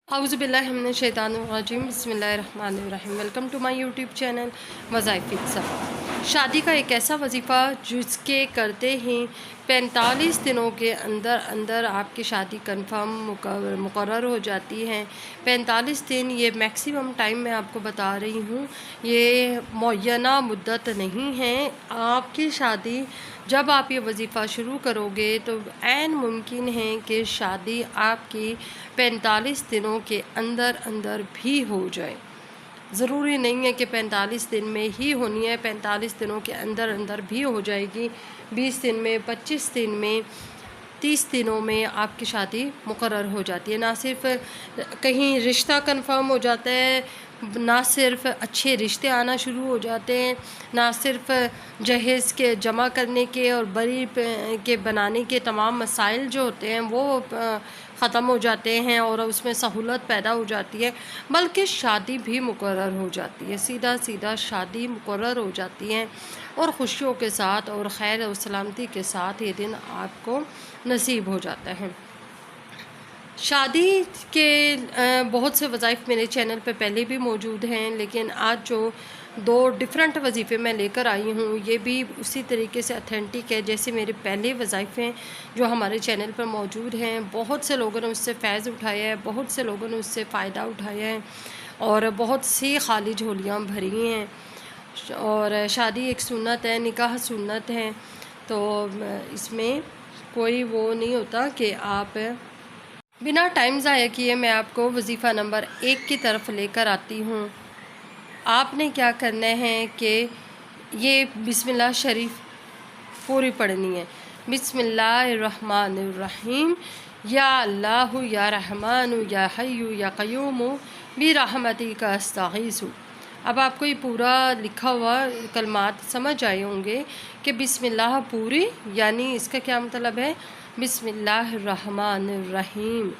औज़ुबिल्लाहिमिनश्शैतानिर्रजीम बिस्मिल्लाहिर्रहमानिर्रहीम। Welcome to my YouTube channel वज़ाइफ़ सब। शादी का एक ऐसा वजीफ़ा जिसके करते ही 45 दिनों के अंदर अंदर आपकी शादी कंफर्म मुकर्रर हो जाती है। 45 दिन ये मैक्सिमम टाइम मैं आपको बता रही हूँ, ये मुअय्यना मुद्दत नहीं है। आपकी शादी जब आप ये वजीफ़ा शुरू करोगे तो ऐन मुमकिन है कि शादी आपकी 45 दिनों के अंदर अंदर भी हो जाए। ज़रूरी नहीं है कि 45 दिन में ही होनी है, 45 दिनों के अंदर अंदर भी हो जाएगी। 20 दिन में, 25 दिन में, 30 दिनों में आपकी शादी मुकर्रर हो जाती है। ना सिर्फ कहीं रिश्ता कंफर्म हो जाता है, ना सिर्फ अच्छे रिश्ते आना शुरू हो जाते हैं, ना सिर्फ जहेज़ के जमा करने के और बरी के बनाने के तमाम मसाइल जो होते हैं वो ख़त्म हो जाते हैं और उसमें सहूलत पैदा हो जाती है, बल्कि शादी भी मुकर्रर हो जाती है। सीधा सीधा शादी मुकर्रर हो जाती है और ख़ुशियों के साथ और खैर और सलामती के साथ ये दिन आपको नसीब हो जाता है। शादी के बहुत से वज़ाइफ़ मेरे चैनल पे पहले भी मौजूद हैं, लेकिन आज जो दो डिफरेंट वजीफ़े मैं लेकर आई हूँ ये भी उसी तरीके से अथेंटिक है जैसे मेरे पहले वज़ाइफ़ हैं जो हमारे चैनल पर मौजूद हैं। बहुत से लोगों ने उससे फ़ैज़ उठाया है, बहुत से लोगों ने उससे फ़ायदा उठाया है और बहुत सी खाली झोलियाँ भरी हैं। और शादी एक सुन्नत है, निकाह सुन्नत है, तो इसमें कोई वो नहीं होता कि आप बिना टाइम ज़ाया किए मैं आपको वजीफ़ा नंबर 1 की तरफ लेकर आती हूँ। आपने क्या करना है कि ये बिस्मिल्लाह शरीफ पूरी पढ़नी है। बिस्मिल्लाहिर्रहमानिर्रहीम। या अल्लाहु या रहमानु या हय्यु या क़य्यूमु बिरहमतिका अस्तगीसु। अब आपको ये पूरा लिखा हुआ कलमात समझ आए होंगे कि बिस्मिल्लाह पूरी यानी इसका क्या मतलब है। बिस्मिल्लाहिर्रहमानिर्रहीम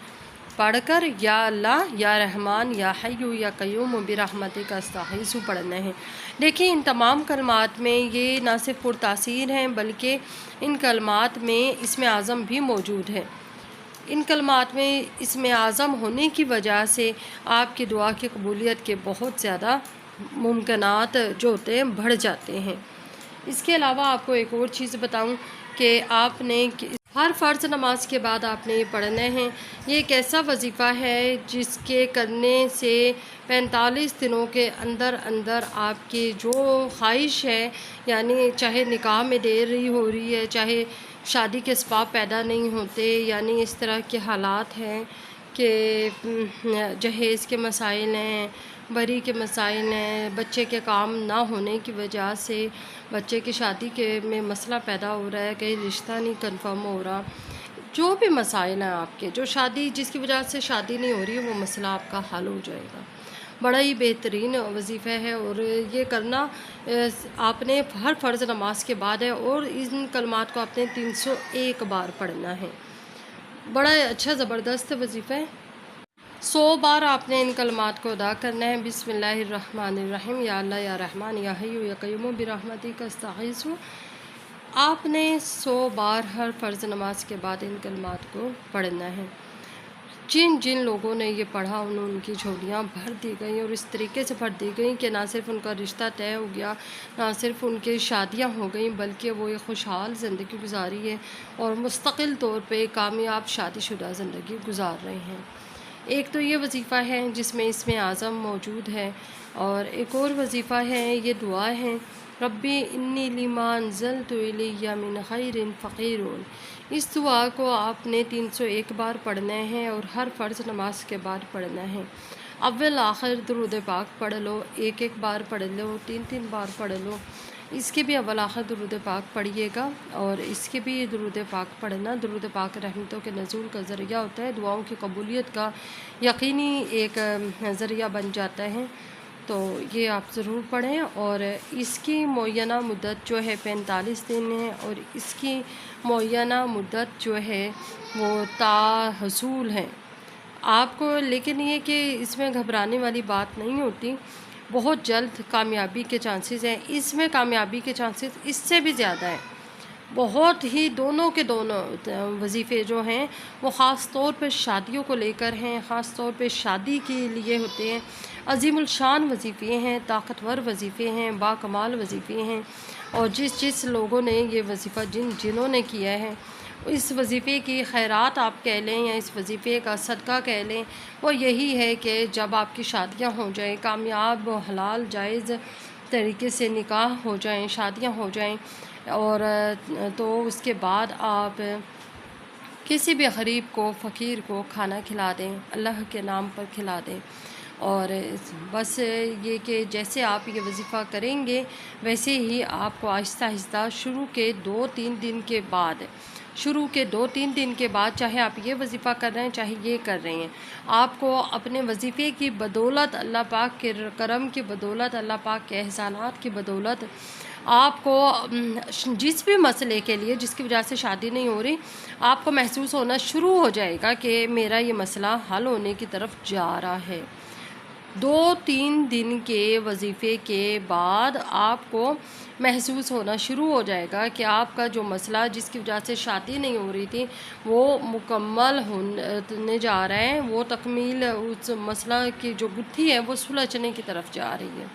पढ़कर या अल्लाह या रहमान या हय्यु या क़य्यूम बिरहमतिका अस्तगीसु पढ़ना है। देखिए इन तमाम कलमात में ये ना सिर्फ पुरतासीर हैं बल्कि इन कलमात में इसमें आज़म भी मौजूद है। इन कलमात में इसमें आज़म होने की वजह से आपकी दुआ की कबूलियत के बहुत ज़्यादा मुमकिनात जो होते हैं बढ़ जाते हैं। इसके अलावा आपको एक और चीज़ बताऊं कि आपने हर फ़र्ज़ नमाज के बाद आपने ये पढ़ना है। ये एक ऐसा वजीफ़ा है जिसके करने से 45 दिनों के अंदर अंदर आपकी जो ख्वाहिश है, यानी चाहे निकाह में देरी हो रही है, चाहे शादी के असबाब पैदा नहीं होते, यानी इस तरह के हालात हैं कि जहेज़ के मसाइल हैं, बरी के मसाइल हैं, बच्चे के काम ना होने की वजह से बच्चे की शादी के में मसला पैदा हो रहा है, कहीं रिश्ता नहीं कंफर्म हो रहा, जो भी मसाइल हैं आपके, जो शादी जिसकी वजह से शादी नहीं हो रही है वो मसला आपका हल हो जाएगा। बड़ा ही बेहतरीन वजीफ़ा है और ये करना आपने हर फ़र्ज़ नमाज के बाद है और इन कलमात को आपने 301 बार पढ़ना है। बड़ा अच्छा ज़बरदस्त वजीफ़ा है। 100 बार आपने इन कलमात को अदा करना है। बिस्मिल्लाहिर्रहमानिर्रहीम। या अल्लाह या रहमान या हय्यु या क़य्यूम बिरहमतिका अस्तगीसु। आपने 100 बार हर फ़र्ज़ नमाज के बाद इन कलमात को पढ़ना है। जिन जिन लोगों ने ये पढ़ा उनकी झोलियाँ भर दी गई और इस तरीके से भर दी गई कि ना सिर्फ उनका रिश्ता तय हो गया, ना सिर्फ उनकी शादियाँ हो गई, बल्कि वो एक खुशहाल ज़िंदगी गुजारी है और मुस्तकिल तौर पे कामयाब शादीशुदा ज़िंदगी गुजार रहे हैं। एक तो ये वजीफ़ा है जिसमें इसमें आज़म मौजूद है और एक और वजीफ़ा है, ये दुआ है रब्बी इन्नी लिमा अंज़लतु इलैया मिन खैरिन फ़क़ीरुन। इस दुआ को आपने 301 बार पढ़ना है और हर फ़र्ज़ नमाज के बाद पढ़ना है। अव्वल आखिर दुरूद पाक पढ़ लो, एक एक बार पढ़ लो, 3 बार पढ़ लो। इसके भी अव्वल आखिर दुरूद पाक पढ़िएगा और इसके भी दुरूद पाक पढ़ना। दुरूद पाक रहमतों के नज़ूल का ज़रिया होता है, दुआओं की कबूलियत का यकीनी एक ज़रिया बन जाता है, तो ये आप ज़रूर पढ़ें। और इसकी मुअय्यना मुद्दत जो है 45 दिन है और इसकी मुअय्यना मुद्दत जो है वो ताहसूल है आपको। लेकिन ये कि इसमें घबराने वाली बात नहीं होती, बहुत जल्द कामयाबी के चांसेस हैं। इसमें कामयाबी के चांसेस इससे भी ज़्यादा हैं। بہت ہی دونوں کے دونوں وظیفے جو ہیں وہ خاص طور پہ شادیوں کو لے کر ہیں، خاص طور پہ شادی کے لیے ہوتے ہیں۔ عظیم الشان وظیفے ہیں، طاقتور وظیفے ہیں، باکمال وظیفے ہیں، اور جس لوگوں نے یہ وظیفہ جنہوں نے کیا ہے، اس وظیفے کی خیرات آپ کہہ لیں یا اس وظیفے کا صدقہ کہہ لیں، وہ یہی ہے کہ جب آپ کی شادیاں ہو جائیں، کامیاب و حلال جائز طریقے سے نکاح ہو جائیں، شادیاں ہو جائیں، اور تو اس کے بعد آپ کسی بھی غریب کو، فقیر کو کھانا کھلا دیں، اللہ کے نام پر کھلا دیں۔ اور بس یہ کہ جیسے آپ یہ وظیفہ کریں گے ویسے ہی آپ کو آہستہ آہستہ شروع کے 2-3 دن کے بعد چاہے آپ یہ وظیفہ کر رہے ہیں چاہے یہ کر رہے ہیں، آپ کو اپنے وظیفے کی بدولت، اللہ پاک کے کرم کی بدولت، اللہ پاک کے احسانات کی بدولت، آپ کو جس بھی مسئلے کے لیے جس کی وجہ سے شادی نہیں ہو رہی، آپ کو محسوس ہونا شروع ہو جائے گا کہ میرا یہ مسئلہ حل ہونے کی طرف جا رہا ہے۔ 2-3 دن کے وظیفے کے بعد آپ کو محسوس ہونا شروع ہو جائے گا کہ آپ کا جو مسئلہ جس کی وجہ سے شادی نہیں ہو رہی تھی وہ مکمل ہونے جا رہا ہے، وہ تکمیل، اس مسئلہ کی جو گتھی ہے وہ سلجھنے کی طرف جا رہی ہے۔